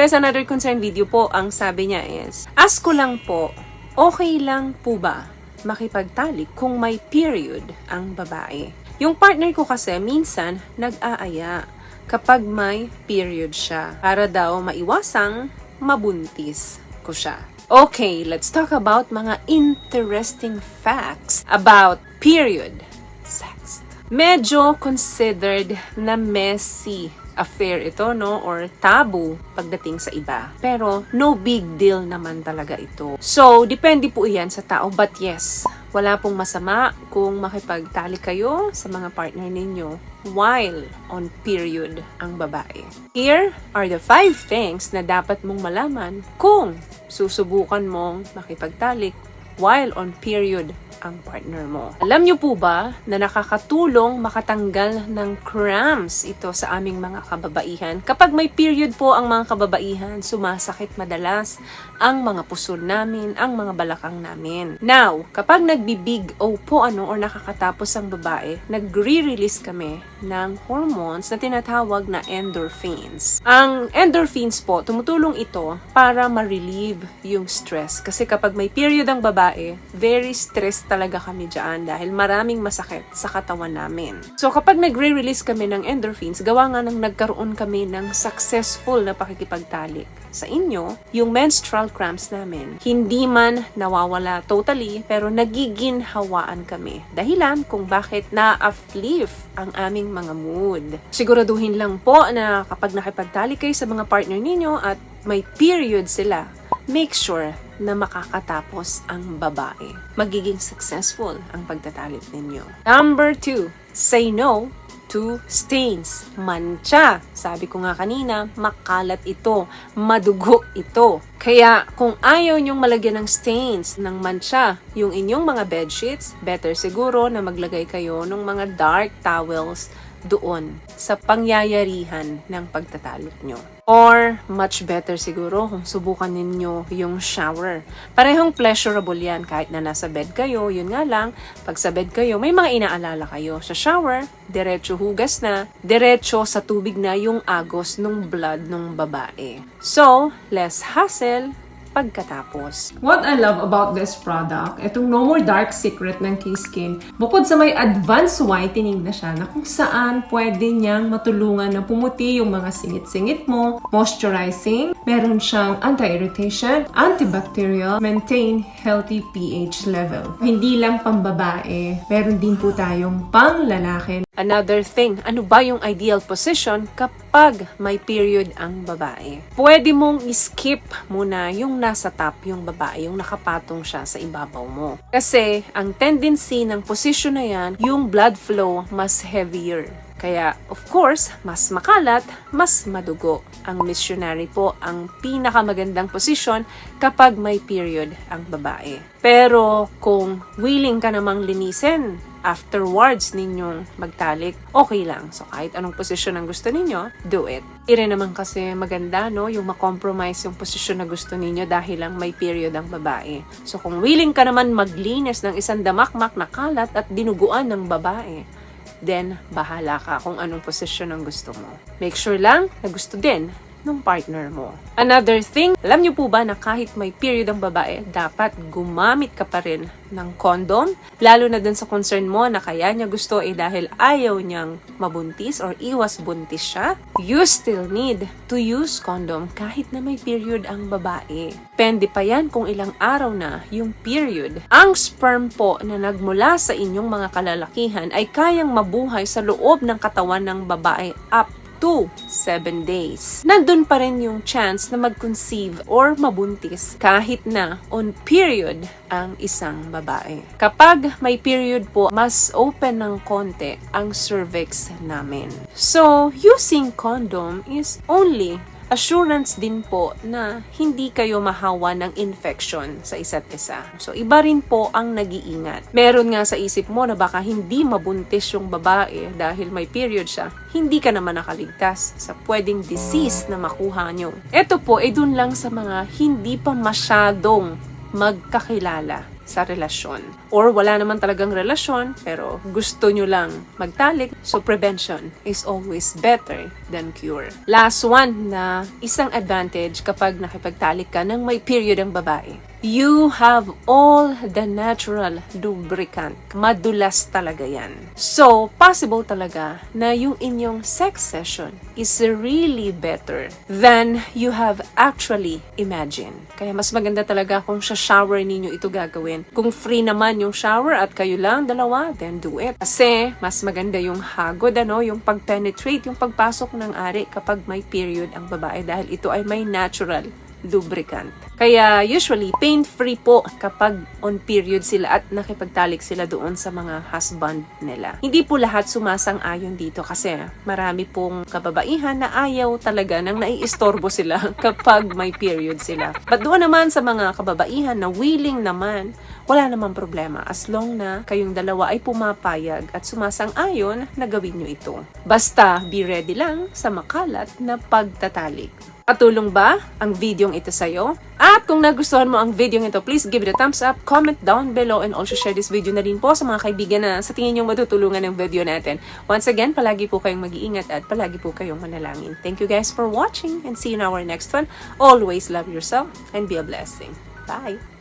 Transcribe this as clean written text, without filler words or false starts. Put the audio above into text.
guys, another concern video po. Ang sabi niya is, ask ko lang po, okay lang po ba makipagtalik kung may period ang babae? Yung partner ko kasi minsan nag-aaya kapag may period siya para daw maiwasang mabuntis ko siya. Okay, let's talk about mga interesting facts about period sex. Medyo considered na messy affair ito, no? Or taboo pagdating sa iba. Pero no big deal naman talaga ito. So, depende po iyan sa tao. But yes, wala pong masama kung makipagtali kayo sa mga partner ninyo while on period ang babae. Here are the 5 things na dapat mong malaman kung susubukan mong makipagtalik while on period ang partner mo. Alam niyo po ba na nakakatulong makatanggal ng cramps ito sa aming mga kababaihan? Kapag may period po ang mga kababaihan, sumasakit madalas ang mga pusod namin, ang mga balakang namin. Now, kapag nagbibig o po or nakakatapos ang babae, nagre-release kami ng hormones na tinatawag na endorphins. Ang endorphins po, tumutulong ito para ma-relieve yung stress. Kasi kapag may period ang babae, very stressed talaga kami dyan dahil maraming masakit sa katawan namin. So kapag nagre-release kami ng endorphins, gawa nga nang nagkaroon kami ng successful na pakikipagtalik sa inyo, yung menstrual cramps namin, hindi man nawawala totally, pero nagiginhawaan kami. Dahilan kung bakit na-uplift ang aming mga mood. Siguraduhin lang po na kapag nakipagtalik kayo sa mga partner ninyo at may period sila, make sure na makakatapos ang babae. Magiging successful ang pagtatalit ninyo. Number 2, say no to stains. Mancha. Sabi ko nga kanina, makalat ito. Madugo ito. Kaya kung ayaw nyong malagyan ng stains, ng mancha, yung inyong mga bedsheets, better siguro na maglagay kayo ng mga dark towels doon sa pangyayarihan ng pagtatalit nyo. Or, much better siguro kung subukan ninyo yung shower. Parehong pleasurable yan kahit na nasa bed kayo. Yun nga lang, pag sa bed kayo, may mga inaalala kayo. Sa shower, diretso hugas na, diretso sa tubig na yung agos ng blood ng babae. So, less hassle pagkatapos. What I love about this product, itong No More Dark Secret ng K-Skin, bukod sa may advanced whitening na siya na kung saan pwede niyang matulungan na pumuti yung mga singit-singit mo, moisturizing, meron siyang anti-irritation, antibacterial, maintain healthy pH level. Hindi lang pambabae, meron din po tayong pang-lalaki. Another thing, ano ba yung ideal position kapag may period ang babae? Pwede mong skip muna yung nasa top yung babae, yung nakapatong siya sa ibabaw mo. Kasi ang tendency ng position na yan, yung blood flow mas heavier. Kaya, of course, mas makalat, mas madugo. Ang missionary po ang pinakamagandang posisyon kapag may period ang babae. Pero kung willing ka namang linisin afterwards ninyong magtalik, okay lang. So kahit anong posisyon ang gusto ninyo, do it. Ire naman kasi maganda, no, yung makompromise yung posisyon na gusto ninyo dahil lang may period ang babae. So kung willing ka naman maglinis ng isang damakmak na kalat at dinuguan ng babae, then bahala ka kung anong posisyon ang gusto mo. Make sure lang na gusto din ng partner mo. Another thing, alam niyo po ba na kahit may period ang babae, dapat gumamit ka pa rin ng condom? Lalo na dun sa concern mo na kaya niya gusto dahil ayaw niyang mabuntis or iwas buntis siya, you still need to use condom kahit na may period ang babae. Pende pa yan kung ilang araw na yung period. Ang sperm po na nagmula sa inyong mga kalalakihan ay kayang mabuhay sa loob ng katawan ng babae up to 7 days. Nandun pa rin yung chance na mag-conceive or mabuntis kahit na on period ang isang babae. Kapag may period po, mas open ng konti ang cervix namin. So, using condom is only assurance din po na hindi kayo mahawa ng infection sa isa't isa. So, iba rin po ang nag-iingat. Meron nga sa isip mo na baka hindi mabuntis yung babae dahil may period siya, hindi ka naman nakaligtas sa pwedeng disease na makuha nyo. Ito po, dun lang sa mga hindi pa masyadong magkakilala. sa relasyon. Or wala naman talagang relasyon, pero gusto nyo lang magtalik, so prevention is always better than cure. Last one na isang advantage kapag nakipagtalik ka nang may period ang babae. You have all the natural lubricant. Madulas talaga yan. So, possible talaga na yung inyong sex session is really better than you have actually imagined. Kaya mas maganda talaga kung sa shower ninyo ito gagawin. Kung free naman yung shower at kayo lang dalawa, then do it. Kasi mas maganda yung hagod, yung pag-penetrate, yung pagpasok ng ari kapag may period ang babae dahil ito ay may natural lubricant. Kaya usually, pain-free po kapag on period sila at nakipagtalik sila doon sa mga husband nila. Hindi po lahat sumasang-ayon dito kasi marami pong kababaihan na ayaw talaga nang naiistorbo sila kapag may period sila. But doon naman sa mga kababaihan na willing naman, wala namang problema as long na kayong dalawa ay pumapayag at sumasang-ayon na gawin nyo ito. Basta be ready lang sa makalat na pagtatalik. Patulong ba ang videong ito sa'yo? At kung nagustuhan mo ang videong ito, please give it a thumbs up, comment down below, and also share this video na rin po sa mga kaibigan na sa tingin nyo matutulungan ng video natin. Once again, palagi po kayong mag-iingat at palagi po kayong manalangin. Thank you guys for watching and see you in our next one. Always love yourself and be a blessing. Bye!